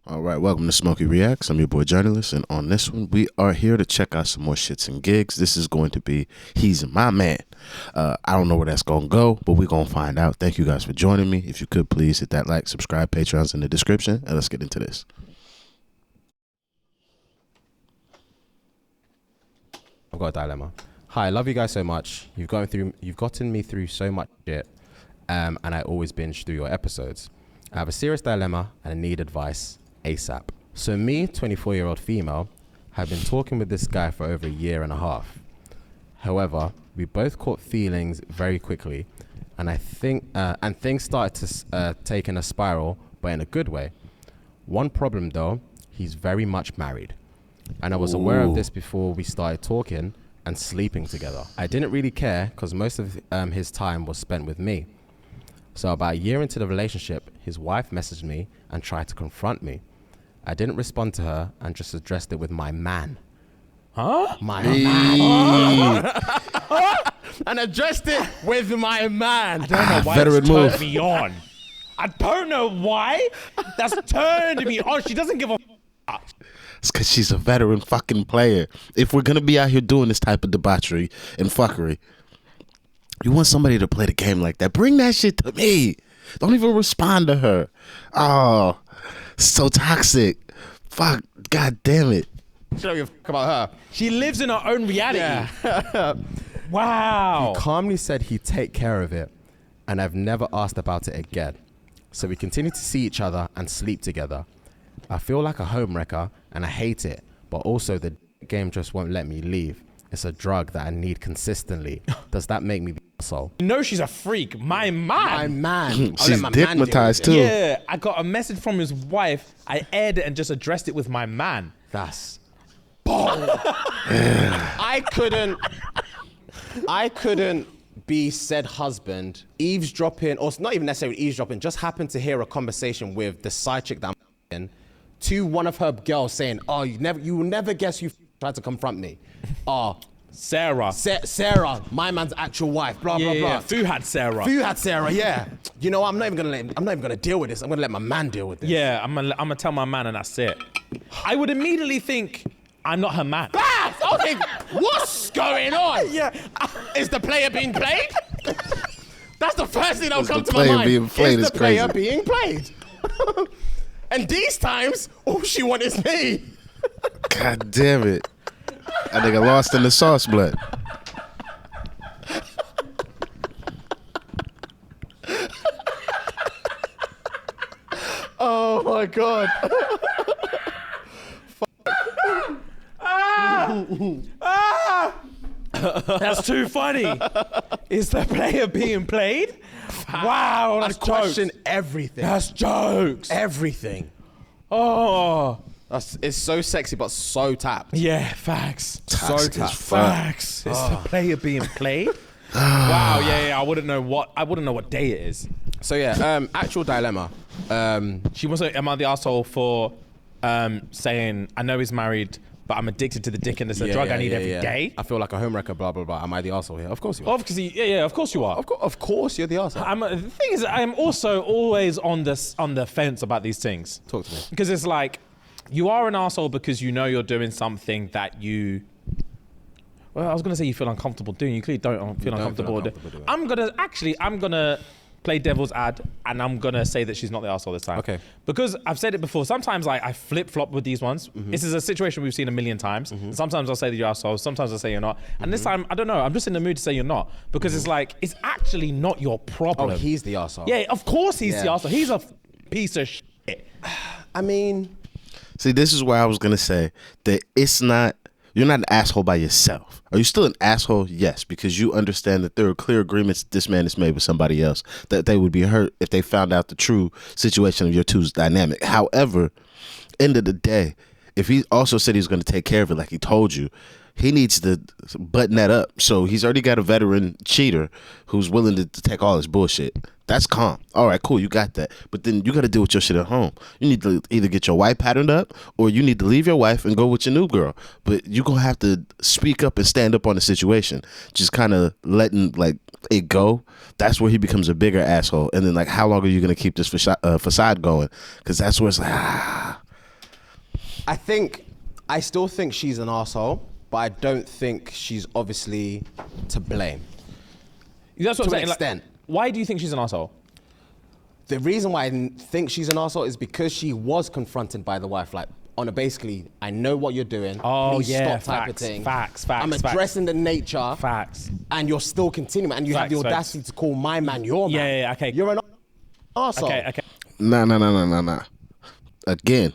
All right, welcome to Smokey Reacts. I'm your boy Journalist, and on this one, we are here to check out some more shits and gigs. This is going to be He's My Man. I don't know where that's going to go, but we're going to find out. Thank you guys for joining me. If you could, please hit that like, subscribe, Patreon's in the description, and let's get into this. I've got a dilemma. Hi, I love you guys so much. You've gotten me through so much shit, and I always binge through your episodes. I have a serious dilemma and I need advice ASAP. So me, 24-year-old female, have been talking with this guy for over a year and a half. However, we both caught feelings very quickly, and things started to take in a spiral, but in a good way. One problem though, he's very much married, and I was aware of this before we started talking and sleeping together. I didn't really care because most of his time was spent with me. So about a year into the relationship, his wife messaged me and tried to confront me. I didn't respond to her and just addressed it with my man. Huh? My man. And addressed it with my man. I don't know why veteran it's move. turned me on. I don't know why. That's turned me on. She doesn't give a fuck. It's because she's a veteran fucking player. If we're going to be out here doing this type of debauchery and fuckery, you want somebody to play the game like that, bring that shit to me. Don't even respond to her. Oh, so toxic. Fuck, god damn it. She don't give a fuck about her. She lives in her own reality. Yeah. Wow. He calmly said he'd take care of it, and I've never asked about it again. So we continue to see each other and sleep together. I feel like a homewrecker, and I hate it, but also the game just won't let me leave. It's a drug that I need consistently. Does that make me the asshole? You know she's a freak. My man. My man. She's dickmatized too. Yeah, I got a message from his wife. I aired it and just addressed it with my man. That's bold. I couldn't be said husband eavesdropping, or not even necessarily eavesdropping, just happened to hear a conversation with the side chick that I'm in to one of her girls saying, oh, you will never guess you tried to confront me. Oh, Sarah. Sarah, my man's actual wife, blah, blah, blah. Yeah. Fu had Sarah. Fu had Sarah, yeah. You know, I'm not even gonna deal with this. I'm gonna let my man deal with this. Yeah, I'm gonna tell my man and that's it. I would immediately think I'm not her man. Okay, what's going on? Yeah. Is the player being played? That's the first thing that'll come to my player mind. being played is the player crazy. being played? And these times, all she wants is me. God damn it. That nigga lost in the sauce blood. Oh my God. That's too funny. Is the player being played? Wow, that's I'd question jokes. everything. That's jokes. Everything. Oh, It's so sexy, but so tapped. yeah, facts. Toxic So as tough. fuck. Facts. Is the player being played? Wow, yeah. I wouldn't know what day it is. So yeah, actual dilemma. She wants to, am I the asshole for saying, I know he's married, but I'm addicted to the dick and it's a drug I need every day? I feel like a homewrecker, blah, blah, blah. Am I the asshole here? Of course you are. Obviously, yeah, of course you are. Of course you're the asshole. The thing is, I'm also always on the fence about these things. Talk to me. Because it's like, you are an asshole because you know you're doing something that you, well, I was gonna say you feel uncomfortable doing. You clearly don't feel uncomfortable doing. I'm gonna play devil's ad, and I'm gonna say that she's not the asshole this time. Okay. Because I've said it before. Sometimes I flip flop with these ones. This is a situation we've seen a million times. Sometimes I'll say that you're asshole. Sometimes I'll say you're not. And this time, I don't know. I'm just in the mood to say you're not, because it's like, it's actually not your problem. Oh, he's the asshole. Yeah, of course he's the Yeah. asshole. He's a piece of shit. I mean, See, this is where I was going to say that you're not an asshole by yourself. Are you still an asshole? Yes, because you understand that there are clear agreements this man has made with somebody else, that they would be hurt if they found out the true situation of your two's dynamic. However, end of the day, if he also said he's going to take care of it like he told you, he needs to button that up. So he's already got a veteran cheater who's willing to take all his bullshit. That's calm. All right, cool, you got that. But then you got to deal with your shit at home. You need to either get your wife patterned up, or you need to leave your wife and go with your new girl. But you're going to have to speak up and stand up on the situation. Just kind of letting like it go. That's where he becomes a bigger asshole. And then like, how long are you going to keep this facade going? Because that's where it's like, I still think she's an arsehole, but I don't think she's obviously to blame. That's what I'm To an saying. extent. Like, why do you think she's an asshole? The reason why I think she's an arsehole is because she was confronted by the wife, like, on a basically, I know what you're doing. Oh, please yeah, stop type of facts, thing. facts, I'm facts. addressing the nature. Facts. And you're still continuing, and you have the Facts, audacity to call my man your man. Yeah, okay. You're an arsehole. Okay. Nah. Again,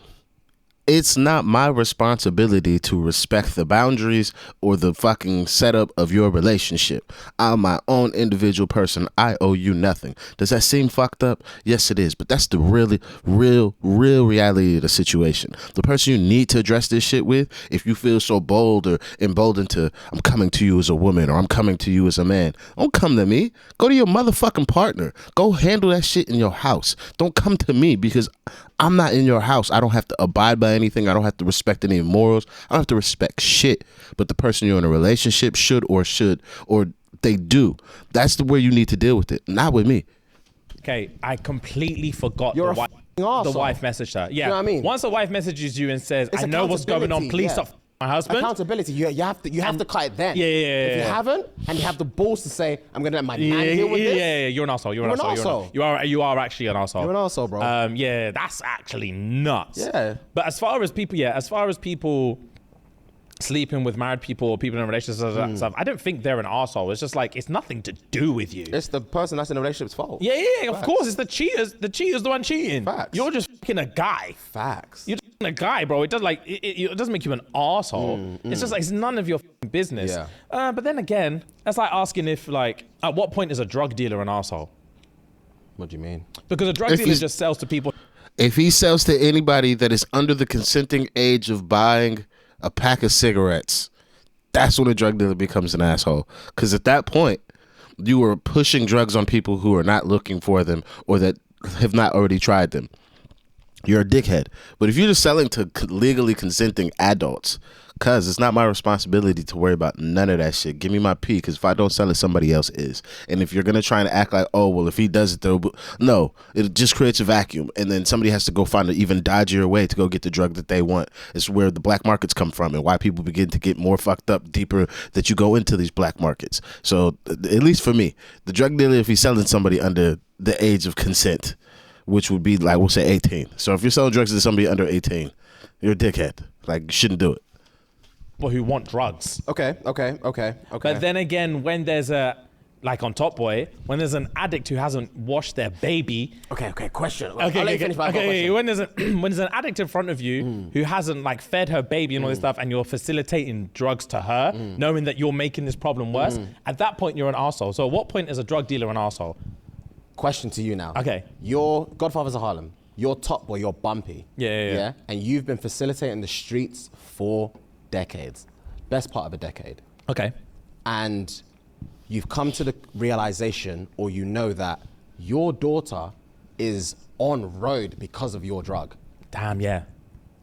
it's not my responsibility to respect the boundaries or the fucking setup of your relationship. I'm my own individual person. I owe you nothing. Does that seem fucked up? Yes, it is. But that's the really, real reality of the situation. The person you need to address this shit with, if you feel so bold or emboldened to, I'm coming to you as a woman or I'm coming to you as a man, don't come to me. Go to your motherfucking partner. Go handle that shit in your house. Don't come to me because I'm not in your house. I don't have to abide by anything. I don't have to respect any morals. I don't have to respect shit. But the person you're in a relationship should or they do. That's the way you need to deal with it. Not with me. Okay, I completely forgot You're the a f***ing arsehole. the wife messaged her. Yeah. You know what I mean? Once the wife messages you and says, It's I know what's going on, accountability, please yeah. stop my husband. Accountability. You have to cut it then. Yeah. If you haven't, and you have the balls to say, I'm gonna let my man deal with this. Yeah, you're an asshole. You're an asshole. You are actually an asshole. You're an arsehole, bro. Yeah, that's actually nuts. Yeah. But as far as people sleeping with married people or people in relationships and stuff, I don't think they're an arsehole. It's just like, it's nothing to do with you. It's the person that's in a relationship's fault. Yeah, of course. It's the cheaters. The cheater's the one cheating. Facts. You're just fucking a guy. Facts. You're just a guy, bro. It does like it doesn't make you an arsehole. It's just like, it's none of your business. Yeah. But then again, that's like asking if, like, at what point is a drug dealer an arsehole? What do you mean? Because a drug dealer just sells to people. If he sells to anybody that is under the consenting age of buying a pack of cigarettes, that's when a drug dealer becomes an asshole. Because at that point, you are pushing drugs on people who are not looking for them or that have not already tried them. You're a dickhead. But if you're just selling to legally consenting adults, cuz it's not my responsibility to worry about none of that shit. Give me my pee, because if I don't sell it, somebody else is. And if you're going to try and act like, oh, well, if he does it, though, no, it just creates a vacuum. And then somebody has to go find an even dodgier way to go get the drug that they want. It's where the black markets come from and why people begin to get more fucked up deeper that you go into these black markets. So at least for me, the drug dealer, if he's selling somebody under the age of consent, which would be like, we'll say 18. So if you're selling drugs to somebody under 18, you're a dickhead. Like, you shouldn't do it. People who want drugs. Okay. But then again, when there's like on Top Boy, when there's an addict who hasn't washed their baby. Okay. Question. Okay. When there's an addict in front of you who hasn't like fed her baby and all this stuff, and you're facilitating drugs to her, knowing that you're making this problem worse, at that point you're an arsehole. So at what point is a drug dealer an arsehole? Question to you now. Okay. You're Godfathers of Harlem. You're Top Boy. You're Bumpy. Yeah. And you've been facilitating the streets for decades. Best part of a decade. Okay. And you've come to the realization, or you know, that your daughter is on road because of your drug. Damn, yeah.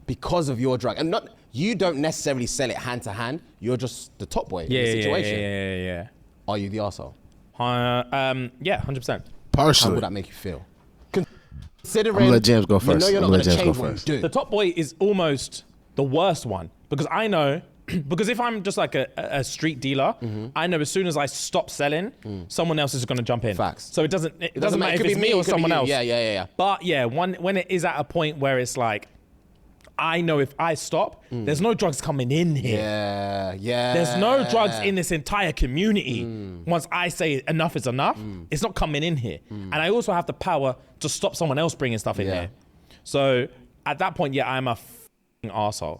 Because of your drug. And you don't necessarily sell it hand to hand. You're just the top boy in the situation. Yeah. Are you the arsehole? Yeah, 100%. Partially. How would that make you feel? Considering I'm gonna let James go first. You know you're not going to change what you first. do. The Top Boy is almost the worst one, because I know, because if I'm just like a street dealer, I know as soon as I stop selling, someone else is going to jump in. Facts. So it doesn't matter if could it's be me or it could be someone you. else. Yeah. But yeah, when it is at a point where it's like, I know if I stop, there's no drugs coming in here. Yeah. There's no drugs in this entire community. Once I say enough is enough, it's not coming in here. And I also have the power to stop someone else bringing stuff in here. So at that point, yeah, I'm a f***ing arsehole.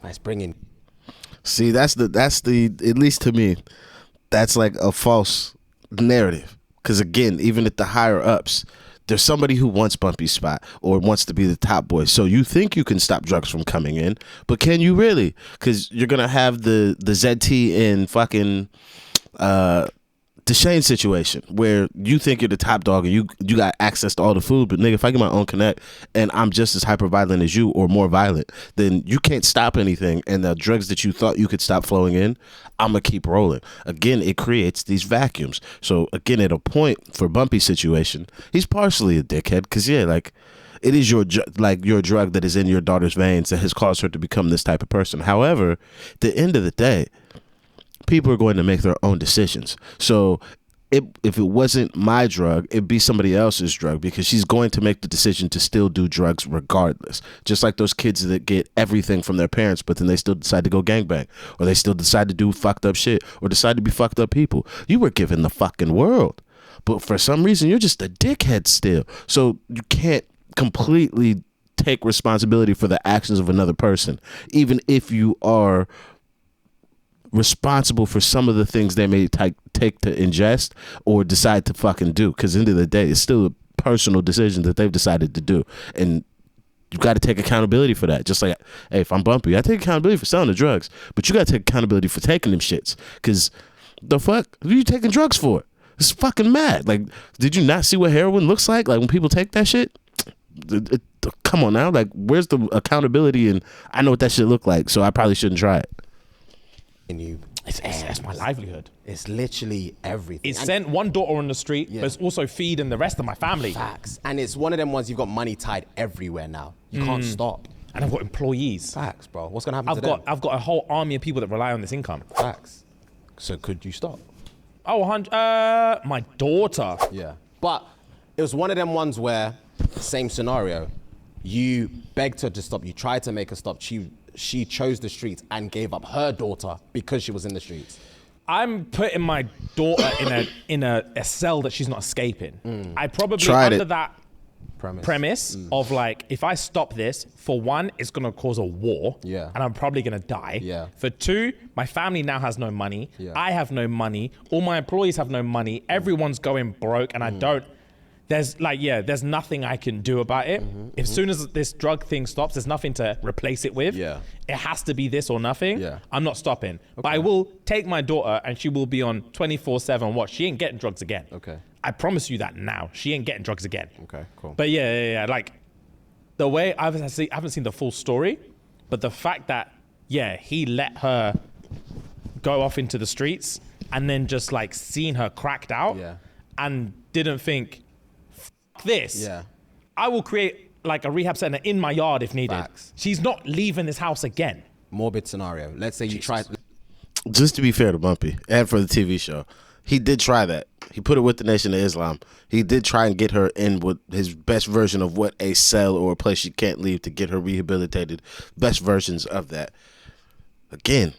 Nice bringing. See, that's the at least to me, that's like a false narrative. Because again, even at the higher ups, there's somebody who wants Bumpy's spot or wants to be the top boy. So you think you can stop drugs from coming in, but can you really? Because you're gonna have the ZT in fucking Deshane situation where you think you're the top dog and you got access to all the food, but nigga, if I get my own connect and I'm just as hyper violent as you or more violent, then you can't stop anything, and the drugs that you thought you could stop flowing in, I'm gonna keep rolling. Again, it creates these vacuums. So again, at a point for Bumpy's situation, he's partially a dickhead, because yeah, like It is your drug that is in your daughter's veins that has caused her to become this type of person. However, at the end of the day, people are going to make their own decisions. So if it wasn't my drug, it'd be somebody else's drug, because she's going to make the decision to still do drugs regardless. Just like those kids that get everything from their parents, but then they still decide to go gangbang, or they still decide to do fucked up shit, or decide to be fucked up people. You were given the fucking world, but for some reason you're just a dickhead still. So you can't completely take responsibility for the actions of another person, even if you are responsible for some of the things they may take to ingest or decide to fucking do, because at the end of the day, it's still a personal decision that they've decided to do, and you've got to take accountability for that. Just like, hey, if I'm bumpy, I take accountability for selling the drugs, but you got to take accountability for taking them shits, because the fuck, who are you taking drugs for? It's fucking mad. Like, did you not see what heroin looks like when people take that shit? Come on now, like, where's the accountability? And I know what that shit look like, so I probably shouldn't try it. And It's my livelihood. It's literally everything. It's sent one daughter on the street, but it's also feeding the rest of my family. Facts. And it's one of them ones you've got money tied everywhere now. You can't stop. And I've got employees. Facts, bro. What's gonna happen to them? I've got a whole army of people that rely on this income. Facts. So could you stop? Oh, my daughter. Yeah. But it was one of them ones where, same scenario, you begged her to stop. You tried to make her stop. She chose the streets and gave up her daughter because she was in the streets. I'm putting my daughter in a cell that she's not escaping. I probably Tried under it. that premise of like, if I stop this, for one, it's gonna cause a war. Yeah. And I'm probably gonna die. Yeah. For two, my family now has no money. Yeah. I have no money. All my employees have no money. Everyone's going broke, and I don't. There's nothing I can do about it. As soon as this drug thing stops, there's nothing to replace it with. Yeah. It has to be this or nothing. Yeah. I'm not stopping. But I will take my daughter, and she will be on 24/7 watch. She ain't getting drugs again. Okay. I promise you that now. She ain't getting drugs again. Okay, cool. But yeah. Like, the way I haven't seen the full story, but the fact that, he let her go off into the streets and then just like seen her cracked out and didn't think, this. Yeah. I will create like a rehab center in my yard if needed. Facts. She's not leaving this house again. Morbid scenario. Let's say you tried. Just to be fair to Bumpy, and for the TV show, he did try that. He put it with the Nation of Islam. He did try and get her in with his best version of what a cell or a place she can't leave, to get her rehabilitated. Best versions of that. Again,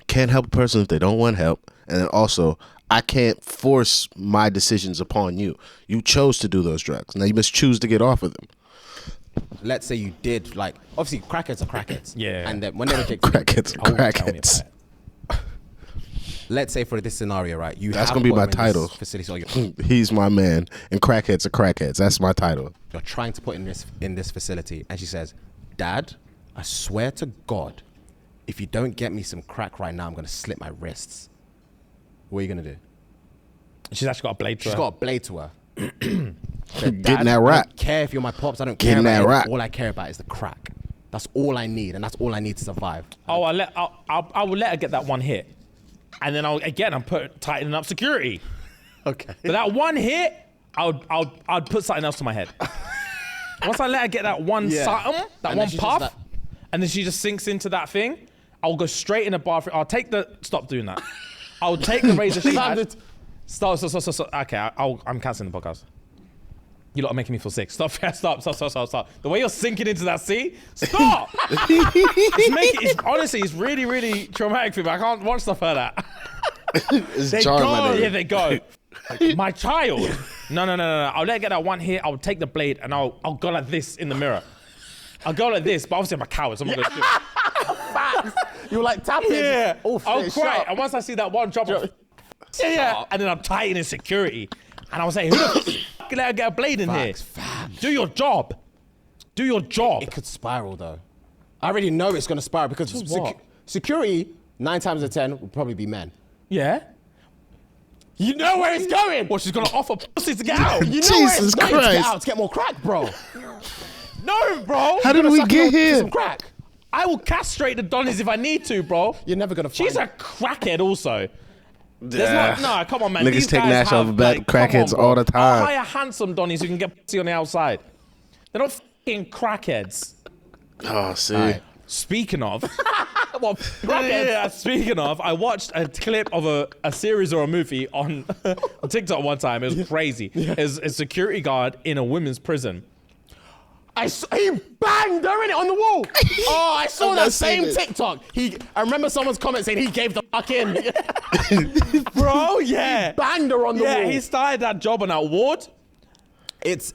can't help a person if they don't want help. And then also, I can't force my decisions upon you. You chose to do those drugs. Now you must choose to get off of them. Let's say you did, like, obviously crackheads are crackheads. Yeah. And then when they're addicted, Crackheads, Tell me about crackheads. it. let's say for this scenario, right? That's gonna be my title. Facility, so He's my man, and crackheads are crackheads. That's my title. you're trying to put in this facility, and she says, "Dad, I swear to God, if you don't get me some crack right now, I'm gonna slit my wrists." What are you gonna do? She's actually got a blade to She's her. got a blade to her. Getting that I rap. don't care if you're my pops. I don't Getting care that about rap. it. All I care about is the crack. That's all I need, and that's all I need to survive. I will let her get that one hit. And then I'm tightening up security. Okay. But that one hit, I'd put something else to my head. Once I let her get that one something, that And then one she just puff, and then she just sinks into that thing, I'll go straight in the bathroom. Stop doing that. I'll take the razor she had. Stop. Okay, I'm cancelling the podcast. You lot are making me feel sick. Stop. The way you're sinking into that sea, stop. Honestly, it's really, really traumatic for me. I can't watch stuff like that. It's jarring my name. Yeah, they go. My child. No. I'll let her get that one hit. I'll take the blade and I'll go like this in the mirror. I'll go like this, but obviously I'm a coward, so I'm not gonna do it. You're like tapping. Yeah. Oh, I'll cry. And once I see that one drop, and then I'm tightening security. And I was like, who the f*** let her get a blade in here? Do your job. Do your job. It could spiral though. I already know it's gonna spiral because security 9 times out of 10 will probably be men. Yeah. You know where it's going. Well, she's gonna offer pussy to get out. You know Jesus where it's going to get Christ. out to get more crack, bro. No, bro. How did we get here? Some crack. I will castrate the Donnies if I need to, bro. You're never gonna. She's find a crackhead also. Yeah. No, come on, man. Niggas These take guys Nash have, off about come crackheads on, bro. all the time. I'll hire handsome Donnies who can get pussy on the outside. They're not fucking crackheads. Oh, see. Alright. Speaking of, speaking of, I watched a clip of a series or a movie on TikTok one time. It was crazy. It's a security guard in a women's prison. He banged her in it on the wall. Oh, I saw I've that not same seen it. TikTok. I remember someone's comment saying he gave the fuck in. Bro, yeah. Banged her on the wall. Yeah, he started that job on that ward. It's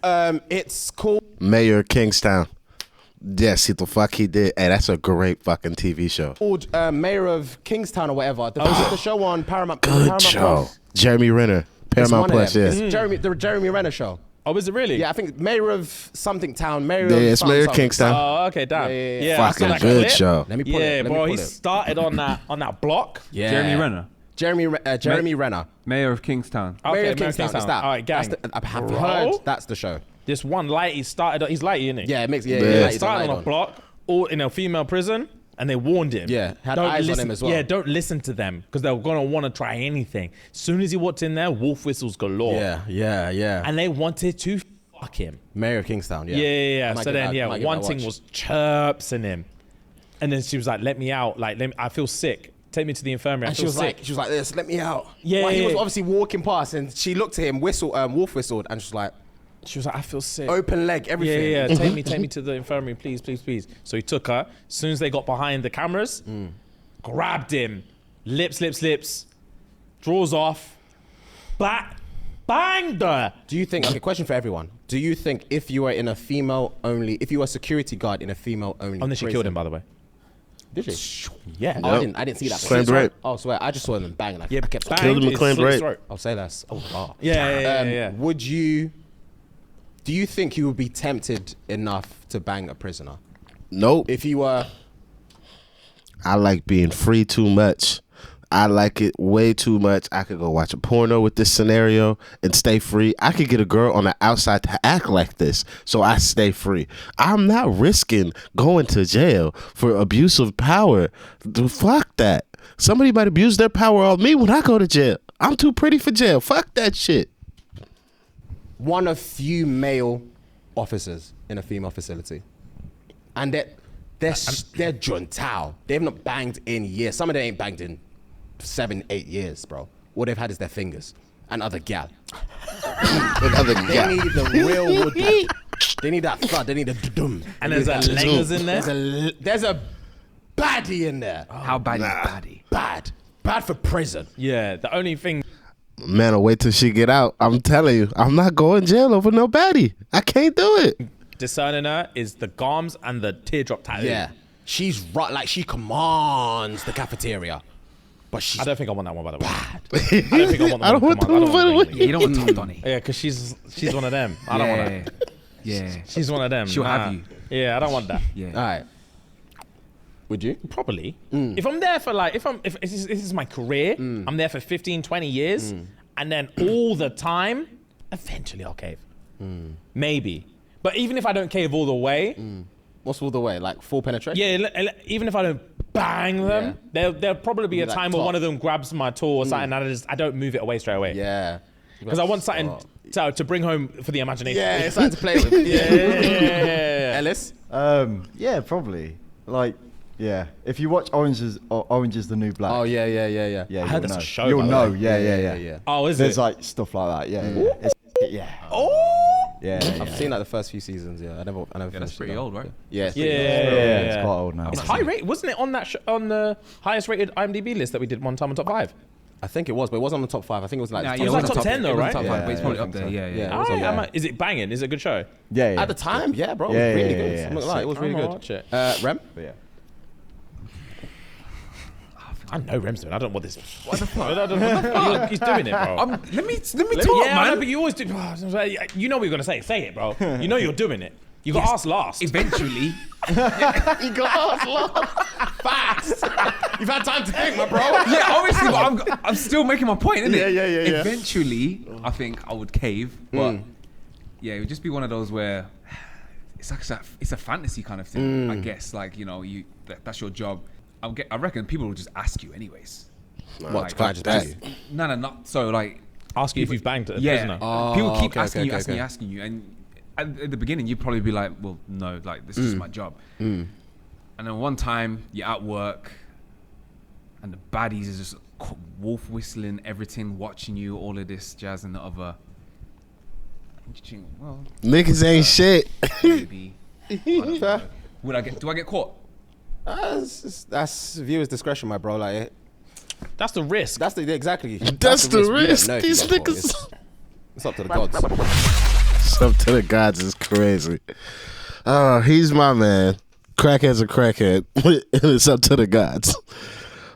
called Mayor of Kingstown. Yes, the fuck he did. Hey, that's a great fucking TV show. Mayor of Kingstown or whatever. The show on Paramount. Good Paramount show. Plus. Jeremy Renner. It's Paramount one of Plus, them. yeah. It's the Jeremy Renner show. Oh, is it really? Yeah, I think Mayor of something town. Mayor Yeah, of it's Mayor of something. Kingstown. Oh, okay, damn. Yeah. I saw Fucking that good clip. show. Let me pull it. Yeah, Let me bro, pull he it. started on that block. Yeah. Jeremy Renner, Jeremy Renner. Mayor of Kingstown. Okay, Mayor of Mayor of Kingstown. It's that. All right, gang. I have Bro. heard that's the show. This one light, he's lighty, isn't he? Yeah, it makes Yeah. yeah. He started on a block, all in a female prison, and they warned him. Yeah, had Don't eyes on listen, him as well. Yeah, don't listen to them because they're gonna want to try anything. As soon as he walked in there, wolf whistles galore. Yeah. And they wanted to fuck him. Mayor of Kingstown. Yeah. Yeah. I might So give then, that- I might give that a one thing watch. was chirpsing him, and then she was like, "Let me out! Like, I feel sick. Take me to the infirmary. I And feel she was sick." like this. Let me out. Yeah, Well, he was yeah. obviously walking past, and she looked at him, wolf whistled, and she was like, She was like, "I feel sick." open leg, everything. Yeah. Take me to the infirmary, please. So he took her. As soon as they got behind the cameras, grabbed him, lips, draws off, banged her. Do you think? Okay, question for everyone. Do you think if you were in a if you were a security guard in a female only, And then she killed him, by the way. Did she? Yeah. Oh, I didn't see that. Claimed rape. Oh, swear, I just saw them bang. And I Yeah, kept banged Killed him and his claimed slit rape. throat. I'll say less. Oh, wow. Yeah. Would you? Do you think you would be tempted enough to bang a prisoner Nope. if you were? I like being free too much. I like it way too much. I could go watch a porno with this scenario and stay free. I could get a girl on the outside to act like this, so I stay free. I'm not risking going to jail for abuse of power. Fuck that. Somebody might abuse their power on me when I go to jail. I'm too pretty for jail. Fuck that shit. One of few male officers in a female facility, and they're juntao. They've not banged in years. Some of them ain't banged in 7-8 years, bro. All they've had is their fingers and other gal. Another They guy. need the real wood. They need that thud. They need the dum. And there's a leggers in there. There's a baddie in there. How bad is baddie? Bad for prison. Yeah. The only thing. Man, I'll wait till she get out. I'm telling you, I'm not going to jail over no baddie. I can't do it. Discerning her is the gums and the teardrop tattoo. Yeah, she's right. Like she commands the cafeteria, but she's I don't think I want that one, by the way. bad. I don't think I want the I don't one want to the command. one, by the way. Yeah, you don't want Top Donny. Yeah, because she's one of them. I don't want that. Yeah. She's one of them. She'll have you. Yeah, I don't want that. Yeah. All right. Would you? Probably. If I'm there for like, if this is my career, I'm there for 15, 20 years, and then all the time, eventually I'll cave. Maybe. But even if I don't cave all the way, What's all the way? Like full penetration? yeah, even if I don't bang them, there'll probably be a Like time where top. one of them grabs my toe or something, and I don't move it away straight away. Yeah. Because I want something to bring home for the imagination. Yeah, it's something to play with. yeah. Ellis? Yeah, probably. Like, yeah. If you watch Orange is the New Black. Oh, yeah. Yeah, I heard you'll that's know. a show, You'll by the know. way. Yeah. Oh, is There's it? like stuff like that. Yeah. Yeah. Oh. Yeah. I've seen like the first few seasons, yeah. I never Yeah, that's finished pretty it, though. old, right? Yeah. It's Yeah. pretty old. Yeah, it's quite old now. It's high rate, wasn't it on that on the highest rated IMDb list that we did one time on top 5? I think it was, but it wasn't on the top 5. I think it was like Nah, top it was like wasn't top 10 though, it wasn't right? Top 5, but it's Yeah, probably I up think there. so. Yeah. Yeah. All right, Yeah. is it banging? Is it a good show? Yeah. At the time, yeah, bro. Yeah, it was really yeah, good. yeah, I'm not yeah. gonna lie, it was really I'm gonna good. watch it. Rem? But yeah. I know Rem's doing. I don't want this. What the fuck? He's doing it, bro. Let me talk, Yeah, I know, man. but you always do. You know what you're gonna say. Say it, bro. You know you're doing it. You got asked last. Eventually, You got us lost. Facts. You've had time to think, my bro. yeah, obviously, but I'm still making my point, innit? Yeah. Eventually, I think I would cave, but yeah, it would just be one of those where it's like it's a fantasy kind of thing, I guess. Like, you know, that's your job. I reckon people will just ask you anyways. What, can I just that. bang you? No, not so. Like, Ask you if you've banged a yeah, prisoner. people keep okay, asking okay, you, okay. asking you, and at the beginning, you'd probably be like, well, no, like this is my job. And then one time you're at work, and the baddies is just wolf whistling everything, watching you, all of this jazz and the other. And you think, well, Niggas ain't shit. maybe. Do I get caught? That's viewer's discretion, my bro. Like, That's the risk. that's the exactly. That's the We don't risk. know if you These get caught. niggas. It's up to the gods. Up to the gods is crazy. He's my man. Crackhead's a crackhead. And it's up to the gods.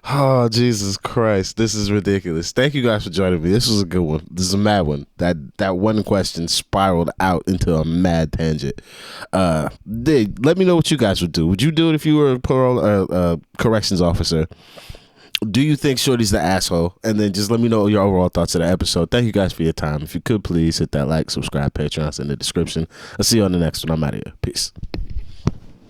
Oh, Jesus Christ. This is ridiculous. Thank you guys for joining me. This was a good one. This is a mad one. That one question spiraled out into a mad tangent. Let me know what you guys would do. Would you do it if you were a parole corrections officer? Do you think Shorty's the asshole? And then just let me know your overall thoughts of the episode. Thank you guys for your time. If you could, please hit that like, subscribe, Patreon's in the description. I'll see you on the next one. I'm out of here. Peace.